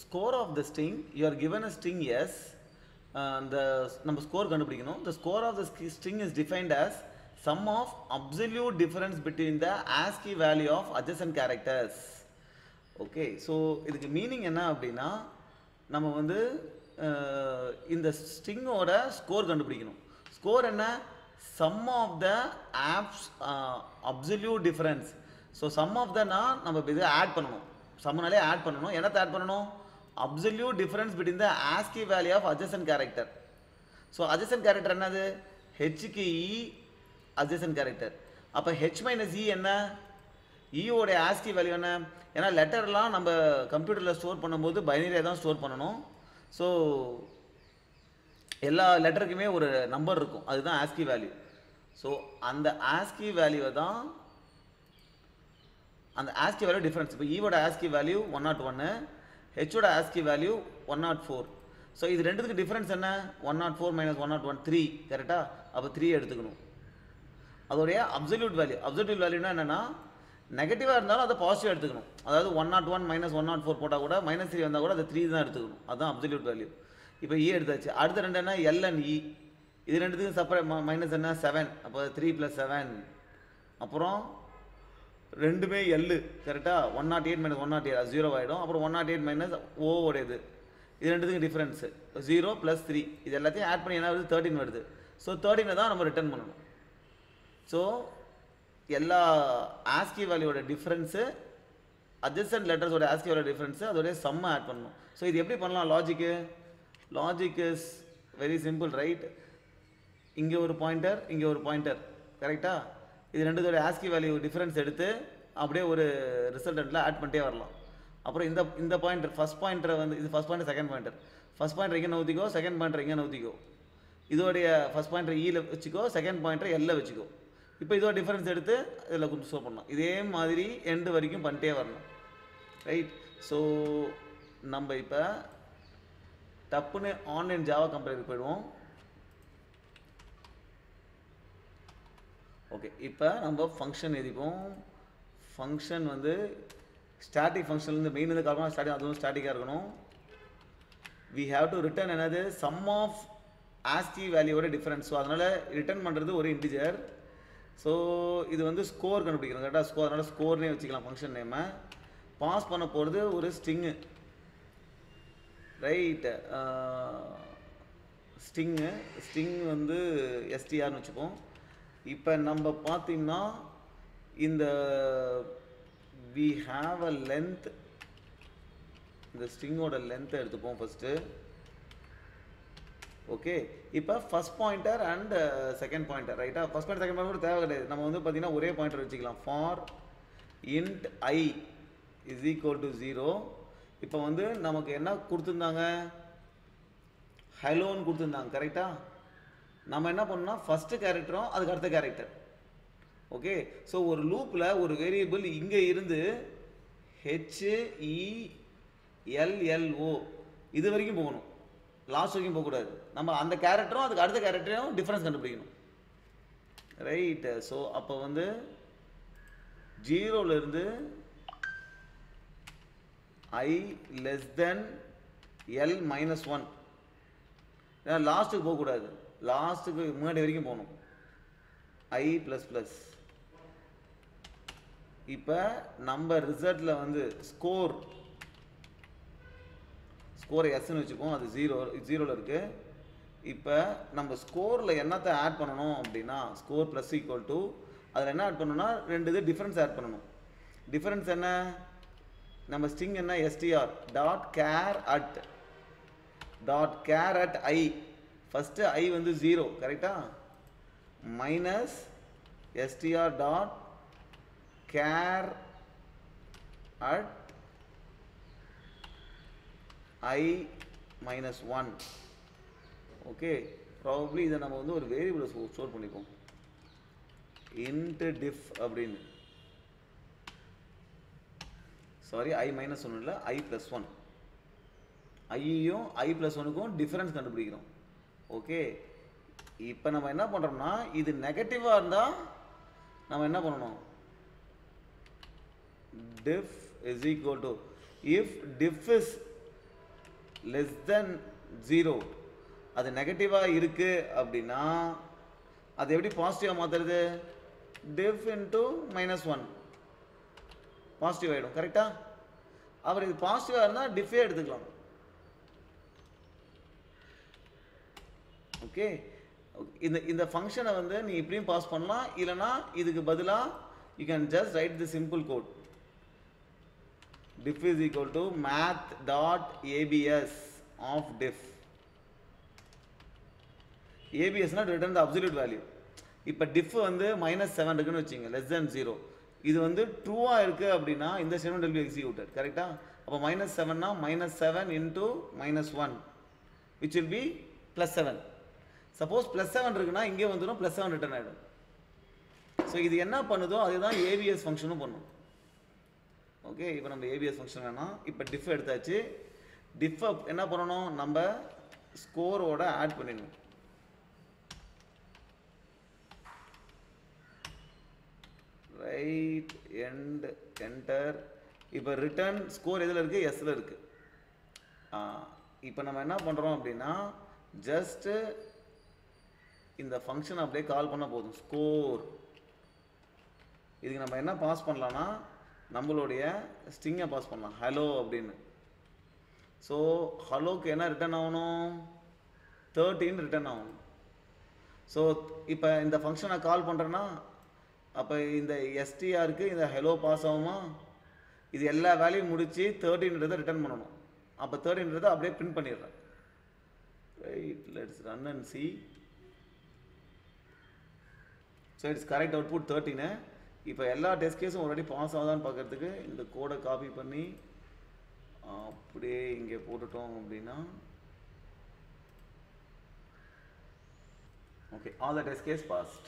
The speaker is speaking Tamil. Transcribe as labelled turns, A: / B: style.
A: score of the string, you are given a string S, the நம்ம score கண்டுபிடிக்கணும். The score of the string is defined as sum of absolute difference between the ASCII value of adjacent characters. Okay, so இதுக்கு மீனிங் என்ன அப்படின்னா, நம்ம வந்து இந்த ஸ்ட்ரிங்கோட ஸ்கோர் கண்டுபிடிக்கணும். ஸ்கோர் என்ன? Sum of the absolute difference. So sum of தனா நம்ம இது ஆட் பண்ணணும், சம்முனாலே ஆட் பண்ணணும். என்னத்தை ஆட் பண்ணணும்? Absolute difference between the ASCII value of adjacent character. So adjacent character என்னது? ஹெச்சுக்கு இ adjacent கேரக்டர். அப்போ ஹெச் மைனஸ் இ என்ன? ஈயோடைய ASCII வேல்யூ என்ன? ஏன்னா லெட்டர்லாம் நம்ம கம்ப்யூட்டரில் ஸ்டோர் பண்ணும்போது பைனரியாக தான் ஸ்டோர் பண்ணணும். ஸோ எல்லா லெட்டருக்குமே ஒரு நம்பர் இருக்கும், அதுதான் ASCII வேல்யூ. ஸோ அந்த ASCII வேல்யூவை தான் அந்த ASCII வேல்யூ டிஃப்ரென்ஸ். இப்போ ஈவோட ASCII value 101, ஹெச்சோட ASCII value 104. So இது ரெண்டுத்துக்கு டிஃப்ரென்ஸ் என்ன? 104 மைனஸ் 101 3, கரெக்டாக? அப்போ 3 எடுத்துக்கணும். அதோடைய அப்சல்யூட் வேல்யூனா என்னென்னா, நெகட்டிவாக இருந்தாலும் அதை பாசிட்டிவ் எடுத்துக்கணும். அதாவது 101 மைனஸ் 104 போட்டால் கூட -3 வந்தால் கூட அதை 3 தான் எடுத்துக்கணும். அதுதான் அப்சல்யூட் வேல்யூ. இப்போ இ எடுத்தாச்சு. அடுத்த ரெண்டு என்ன? எல் அண்ட் இ. இது ரெண்டுத்துக்கும் செப்பரேட் மைனஸ் என்ன? 7. அப்போ 3 + 7. அப்புறம் ரெண்டுமே எல், கரெக்டாக? 108 மைனஸ் 108 அது 0 ஆகிடும். அப்புறம் 108 மைனஸ் ஓவோடையது. இது ரெண்டுத்துக்கும் டிஃப்ரென்ஸு 0 + 3. இது எல்லாத்தையும் ஆட் பண்ணி என்ன வருது? 13 வருது. ஸோ 13 தான் நம்ம ரிட்டர்ன் பண்ணணும். ஸோ எல்லா ASCII வேல்யூவோட டிஃப்ரென்ஸு, adjacent லெட்டர்ஸோட ASCII வேல்யூ டிஃப்ரென்ஸு, அதோடைய சம்மை ஆட் பண்ணணும். ஸோ இது எப்படி பண்ணலாம்? Logic is very simple, right? இங்கே ஒரு பாயிண்டர், இங்கே ஒரு பாயிண்டர், கரெக்டாக? இது ரெண்டுத்தோட ASCII வேல்யூ டிஃப்ரென்ஸ் எடுத்து அப்படியே ஒரு ரிசல்டண்ட்டில் ஆட் பண்ணிட்டே வரலாம். அப்புறம் இந்த பாயிண்டர், ஃபஸ்ட் பாயிண்டரை வந்து, இது first pointer, second pointer. First pointer இங்கே நவுத்திக்கோ, செகண்ட் பாயிண்டர் இங்கே நவுத்திக்கோ. இதோடைய ஃபஸ்ட் பாயிண்டர் ஈல வச்சுக்கோ, செகண்ட் பாயிண்டர் எல்ல வச்சுக்கோ. இப்போ இதோட டிஃபரன்ஸ் எடுத்து இதில் கொஞ்சம் ஷோ பண்ணலாம். இதே மாதிரி எண்டு வரைக்கும் பண்ணிட்டே வரணும், ரைட்? ஸோ நம்ம இப்போ டப்புன்னு ஆன்லைன் ஜாவா கம்பெனிக்கு போயிடுவோம். ஓகே, இப்போ நம்ம ஃபங்க்ஷன் எழுதிப்போம். ஃபங்க்ஷன் வந்து ஸ்டாட்டிக் ஃபங்க்ஷன்லேருந்து மெயின் வந்து காரணம் ஸ்டாட்டிக், அதுவும் ஸ்டாட்டிக்காக இருக்கணும். வி ஹாவ் டு ரிட்டர்ன் என்னது? சம் ஆஃப் ASCII வேல்யூவோட டிஃபரன்ஸ். ஸோ அதனால் ரிட்டர்ன் பண்ணுறது ஒரு இன்டிஜர். ஸோ இது வந்து ஸ்கோர் கண்டுபிடிக்கணும், கரெக்டாக? ஸ்கோர், அதனால் ஸ்கோர்னே வச்சுக்கலாம் ஃபங்க்ஷன் நேமை. பாஸ் பண்ண போகிறது ஒரு ஸ்ட்ரிங்கு, ரைட்? ஸ்ட்ரிங் வந்து STRன்னு வச்சுப்போம். இப்போ நம்ம பார்த்திங்கன்னா இந்த we have a length, இந்த ஸ்ட்ரிங்கோட லென்த்தை எடுத்துப்போம் ஃபஸ்ட்டு. ஓகே, இப்போ first pointer and second pointer, ரைட்டா? ஃபஸ்ட் பாயிண்டர் செகண்ட் பாயிண்டர் கூட தேவை கிடையாது. நம்ம வந்து பார்த்தீங்கன்னா ஒரே பாயிண்டர் வச்சுக்கலாம். For int I is equal to 0. இப்போ வந்து நமக்கு என்ன கொடுத்துருந்தாங்க? ஹலோன்னு கொடுத்துருந்தாங்க, கரெக்டாக? நம்ம என்ன பண்ணோம்னா ஃபஸ்ட்டு கேரக்டரும் அதுக்கு அடுத்த கேரக்டர். ஓகே, ஸோ ஒரு லூப்பில் ஒரு வேரியபிள் இங்கே இருந்து HELLO இது வரைக்கும் போகணும், லாஸ்ட் வரைக்கும் போகக்கூடாது. நம்ம அந்த கேரக்டரும் அதுக்கு அடுத்த கேரக்டரையும் டிஃப்ரென்ஸ் கண்டுபிடிக்கணும், ரைட்? ஸோ அப்போ வந்து 0லேருந்து I less than L minus 1, ஏன்னா லாஸ்ட்டுக்கு போகக்கூடாது, லாஸ்ட்டுக்கு முன்னாடி வரைக்கும் போகணும். I plus plus. இப்போ நம்ம ரிசல்ட்டில் வந்து ஸ்கோர் எஸ்ன்னு வச்சுப்போம். அது 0ல் இருக்குது. இப்போ நம்ம ஸ்கோரில் என்னத்தை ஆட் பண்ணணும் அப்படின்னா, ஸ்கோர் ப்ளஸ் ஈக்குவல் டு அதில் என்ன ஆட் பண்ணணும்னா ரெண்டு இது டிஃப்ரென்ஸ் ஆட் பண்ணணும். டிஃப்ரென்ஸ் என்ன? நம்ம ஸ்ட்ரிங் என்ன? STR dot care at I. First I வந்து 0, கரெக்டாக? Minus STR dot care at I minus 1. Okay, probably இதை நம்ம வந்து ஒரு வேரியபிளை ஸ்டோர் பண்ணிப்போம், int diff அப்படின்னு. சாரி, I minus 1 இல்லை, I plus 1. ஐயும் I plus 1க்கும் டிஃபரன்ஸ் கண்டுபிடிக்கிறோம். ஓகே, இப்போ நம்ம என்ன பண்ணுறோம்னா, இது நெகட்டிவாக இருந்தால் நம்ம என்ன பண்ணணும்? diff is equal to, if diff is less than 0 அது நெகட்டிவாக இருக்குது அப்படின்னா அது எப்படி பாசிட்டிவாக மாற்றுறது? diff into -1 பாசிட்டிவ் ஆகிடும். கரெக்டாக? அப்புறம் இது பாசிட்டிவாக இருந்தால் டிஃபே எடுத்துக்கலாம். ஓகே, இந்த ஃபங்க்ஷனை வந்து நீ இப்படியும் பாஸ் பண்ணலாம், இல்லைனா இதுக்கு பதிலாக you can just write the simple code. diff is equal to math.abs of diff. absனா return the absolute value. இப்போ diff வந்து -7 இருக்குன்னு வச்சுங்க, less than 0. இது வந்து ட்ரூவாக இருக்குது அப்படின்னா இந்த ஸ்டேட்மெண்ட் will be executed. கரெக்டாக? அப்போ -7னா -7 into -1 which will be +7. Suppose +7 இருக்குன்னா இங்கே வந்துடும், +7 ரிட்டர்ன் ஆகிடும். ஸோ இது என்ன பண்ணுதோ அதுதான் ஏபிஎஸ் ஃபங்க்ஷனும் பண்ணும். ஓகே, இப்போ நம்ம ஏபிஎஸ் ஃபங்க்ஷன் வேணாம். இப்போ டிஃப் எடுத்தாச்சு. டிஃபை என்ன பண்ணணும்? நம்ம ஸ்கோரோட ஆட் பண்ணிடணும். Right end enter. இப்போ ரிட்டர்ன் ஸ்கோர் எதில் இருக்குது? எஸ்ஸில் இருக்குது. இப்போ நம்ம என்ன பண்ணுறோம் அப்படின்னா ஜஸ்ட்டு இந்த ஃபங்க்ஷன் அப்படியே கால் பண்ண போதும். ஸ்கோர் இதுக்கு நம்ம என்ன பாஸ் பண்ணலான்னா நம்மளுடைய ஸ்ட்ரிங்கை பாஸ் பண்ணலாம், ஹலோ அப்படின்னு. ஸோ ஹலோக்கு என்ன ரிட்டர்ன் ஆகணும்? 13 ரிட்டர்ன் ஆகணும். ஸோ இப்போ இந்த ஃபங்க்ஷனை கால் பண்ணுறேன்னா அப்போ இந்த எஸ்டிஆருக்கு இந்த ஹலோ பாஸ் ஆகுமா? இது எல்லா வேலையும் முடித்து 13ன்றதை ரிட்டர்ன் பண்ணணும். அப்போ 13ன்றதை அப்படியே பிரிண்ட் பண்ணிடுறேன். Right, let's run and C. So it's correct output 13. இப்போ எல்லா டெஸ்ட் கேஸும் ஆல்ரெடி பாஸ் ஆகுதான்னு பார்க்குறதுக்கு இந்த கோடை காப்பி பண்ணி அப்படியே இங்கே போட்டுட்டோம் அப்படின்னா okay, all the test case past.